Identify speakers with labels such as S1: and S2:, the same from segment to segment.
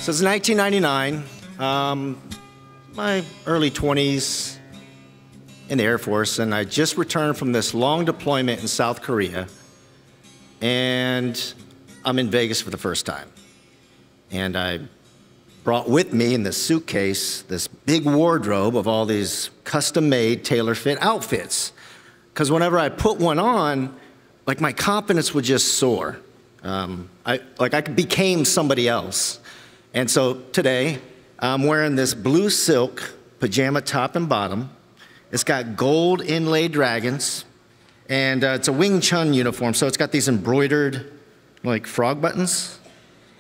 S1: So it's 1999, my early 20s in the Air Force, and I just returned from this long deployment in South Korea, and I'm in Vegas for the first time. And I brought with me in this suitcase this big wardrobe of all these custom-made, tailor-fit outfits. Because whenever I put one on, like my confidence would just soar. I became somebody else. And so today, I'm wearing this blue silk pajama top and bottom. It's got gold inlaid dragons, and it's a Wing Chun uniform, so it's got these embroidered, like, frog buttons.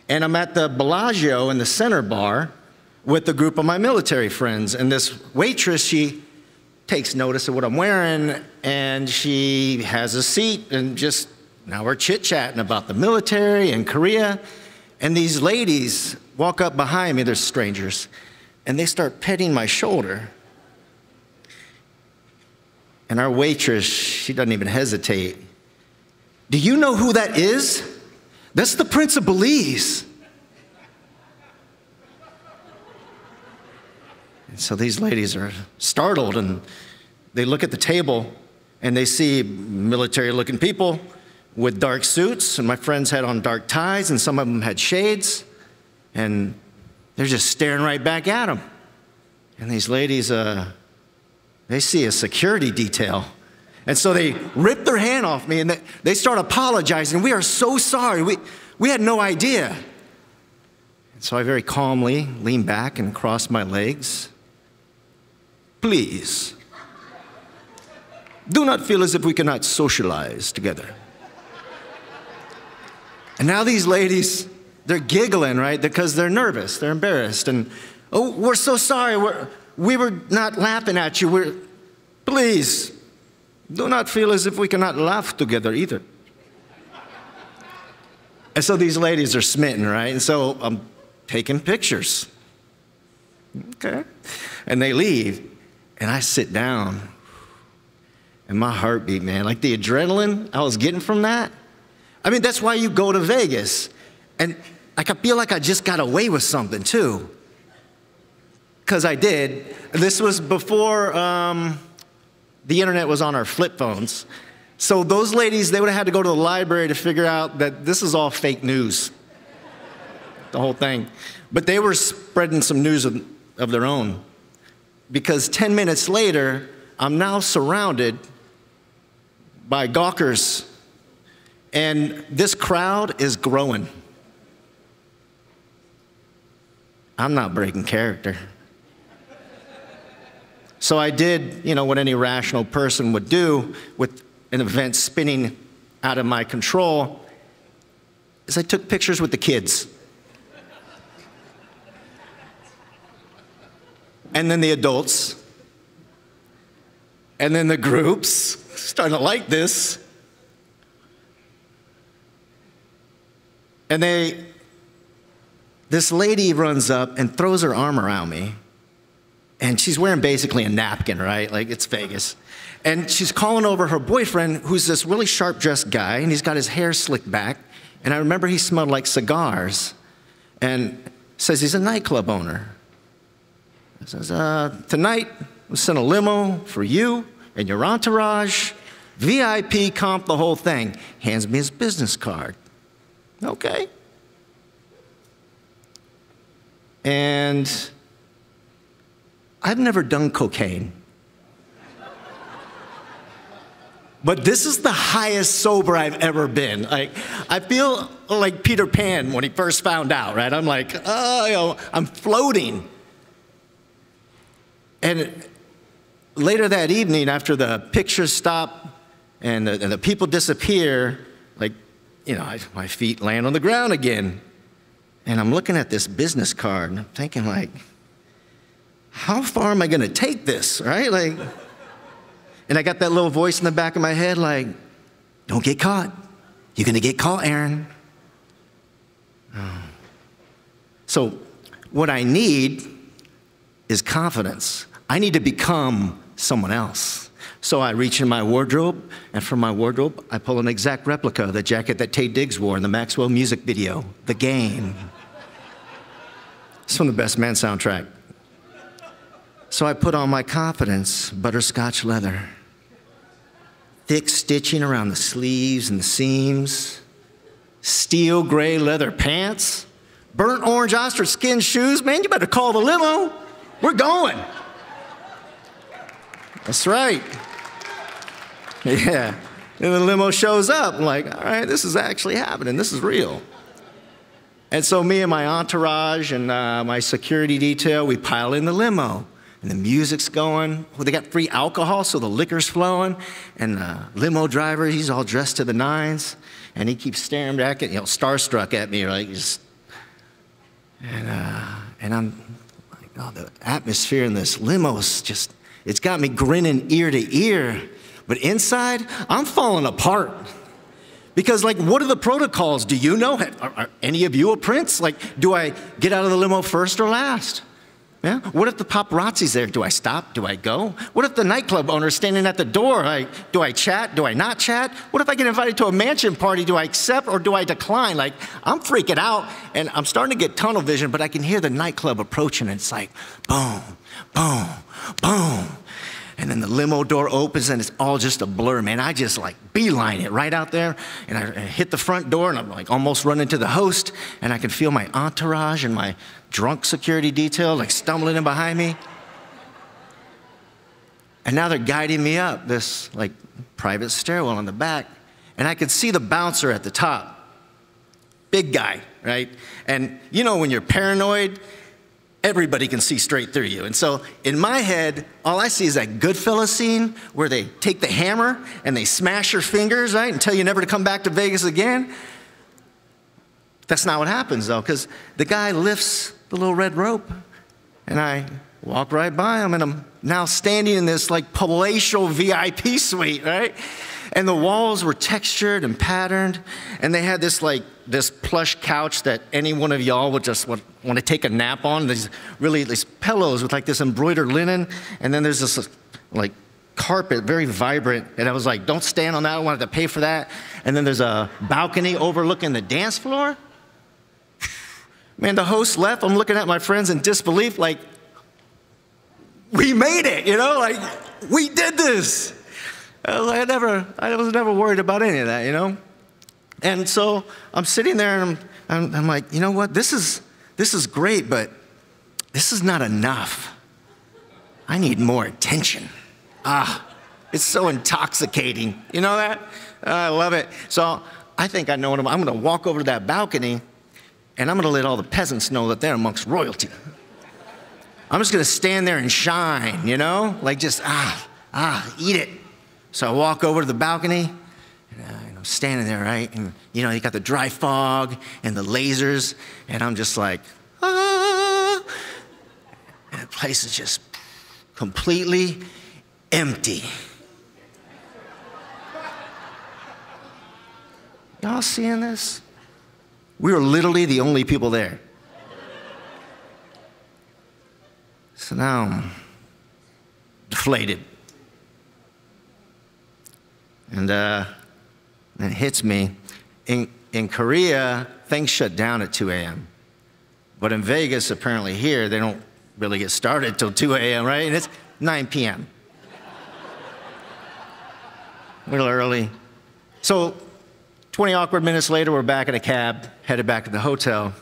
S1: And I'm at the Bellagio in the center bar with a group of my military friends, and this waitress, she takes notice of what I'm wearing, and she has a seat, and just now we're chit-chatting about the military and Korea, and these ladies walk up behind me, they're strangers, and they start petting my shoulder. And our waitress, she doesn't even hesitate. Do you know who that is? That's the Prince of Belize. And so these ladies are startled, and they look at the table, and they see military-looking people with dark suits, and my friends had on dark ties, and some of them had shades, and they're just staring right back at them. And these ladies, they see a security detail. And so they rip their hand off me, and they start apologizing. We are so sorry. We had no idea. And so I very calmly lean back and cross my legs. Please, do not feel as if we cannot socialize together. And now these ladies, they're giggling, right? Because they're nervous, they're embarrassed. And, oh, we're so sorry. We were not laughing at you. Please, do not feel as if we cannot laugh together either. And so these ladies are smitten, right? And so I'm taking pictures. Okay. And they leave, and I sit down, and my heartbeat, man, like the adrenaline I was getting from that. I mean, that's why you go to Vegas. And like, I feel like I just got away with something too. Because I did. This was before the internet was on our flip phones. So those ladies, they would have had to go to the library to figure out that this is all fake news. The whole thing. But they were spreading some news of their own. Because 10 minutes later, I'm now surrounded by gawkers. And this crowd is growing. I'm not breaking character. So I did, what any rational person would do with an event spinning out of my control, is I took pictures with the kids. And then the adults. And then the groups, starting to like this. And this lady runs up and throws her arm around me. And she's wearing basically a napkin, right? Like, it's Vegas. And she's calling over her boyfriend, who's this really sharp-dressed guy, and he's got his hair slicked back. And I remember he smelled like cigars. And says he's a nightclub owner. He says, tonight, we'll send a limo for you and your entourage, VIP comp, the whole thing. Hands me his business card. Okay. And I've never done cocaine. But this is the highest sober I've ever been. Like, I feel like Peter Pan when he first found out, right? I'm like, oh, I'm floating. And later that evening, after the pictures stop and the people disappear, like, my feet land on the ground again. And I'm looking at this business card, and I'm thinking, like, how far am I going to take this, right? Like, and I got that little voice in the back of my head, like, don't get caught. You're going to get caught, Aaron. Oh. So what I need is confidence. I need to become someone else. So I reach in my wardrobe, and from my wardrobe, I pull an exact replica of the jacket that Taye Diggs wore in the Maxwell music video, The Game. It's from the Best Man soundtrack. So I put on my confidence, butterscotch leather, thick stitching around the sleeves and the seams, steel gray leather pants, burnt orange ostrich skin shoes. Man, you better call the limo. We're going. That's right. Yeah. And the limo shows up. I'm like, all right, this is actually happening. This is real. And so me and my entourage and my security detail, we pile in the limo. And the music's going. Well, they got free alcohol, so the liquor's flowing. And the limo driver, he's all dressed to the nines. And he keeps staring back at, starstruck at me, right? And I'm like, oh, the atmosphere in this limo is just, it's got me grinning ear to ear. But inside, I'm falling apart. Because, like, what are the protocols? Do you know? Are any of you a prince? Like, do I get out of the limo first or last? Yeah? What if the paparazzi's there? Do I stop? Do I go? What if the nightclub owner's standing at the door? Like, do I chat? Do I not chat? What if I get invited to a mansion party? Do I accept or do I decline? Like, I'm freaking out, and I'm starting to get tunnel vision, but I can hear the nightclub approaching, and it's like, boom, boom, boom. And then the limo door opens, and it's all just a blur, man. I just, like, beeline it right out there, and I hit the front door, and I'm, like, almost running to the host, and I can feel my entourage and my drunk security detail, like, stumbling in behind me. And now they're guiding me up this, like, private stairwell in the back, and I can see the bouncer at the top. Big guy, right? And you know when you're paranoid, everybody can see straight through you. And so in my head, all I see is that Goodfellas scene where they take the hammer and they smash your fingers, right, and tell you never to come back to Vegas again. That's not what happens, though, because the guy lifts the little red rope, and I walk right by him, and I'm now standing in this, like, palatial VIP suite, right? And the walls were textured and patterned, and they had this, like, this plush couch that any one of y'all would just want to take a nap on. These pillows with, like, this embroidered linen, and then there's this, like, carpet, very vibrant, and I was like, don't stand on that, I wanted to pay for that. And then there's a balcony overlooking the dance floor. Man, the host left, I'm looking at my friends in disbelief, like, we made it, you know, like, we did this. I was never worried about any of that, you know? And so I'm sitting there, and I'm like, you know what, this is great, but this is not enough. I need more attention. It's so intoxicating. You know that? I love it. So I think I know what I'm going to walk over to that balcony, and I'm going to let all the peasants know that they're amongst royalty. I'm just going to stand there and shine, you know? Like just, eat it. So I walk over to the balcony, and I'm standing there, right? And, you know, you got the dry fog and the lasers, and I'm just like, And the place is just completely empty. Y'all seeing this? We were literally the only people there. So now I'm deflated. And it hits me. In Korea, things shut down at 2 a.m. But in Vegas, apparently here, they don't really get started till 2 a.m., right? And it's 9 p.m. A little early. So 20 awkward minutes later, we're back in a cab, headed back to the hotel.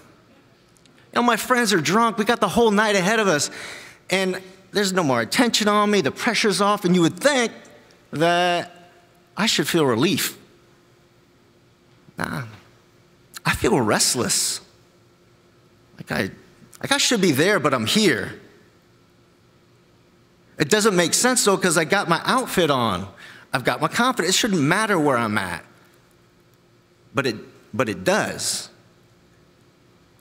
S1: You know, my friends are drunk. We got the whole night ahead of us. And there's no more attention on me. The pressure's off. And you would think that I should feel relief. Nah, I feel restless. Like I should be there, but I'm here. It doesn't make sense, though, because I got my outfit on. I've got my confidence. It shouldn't matter where I'm at. But it does.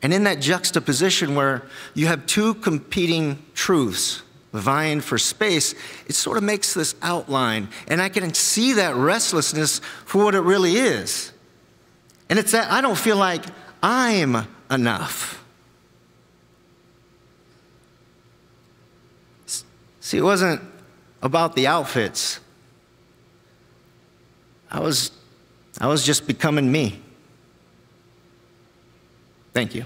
S1: And in that juxtaposition where you have two competing truths vying for space, it sort of makes this outline. And I can see that restlessness for what it really is. And it's that I don't feel like I'm enough. See, it wasn't about the outfits. I was just becoming me. Thank you.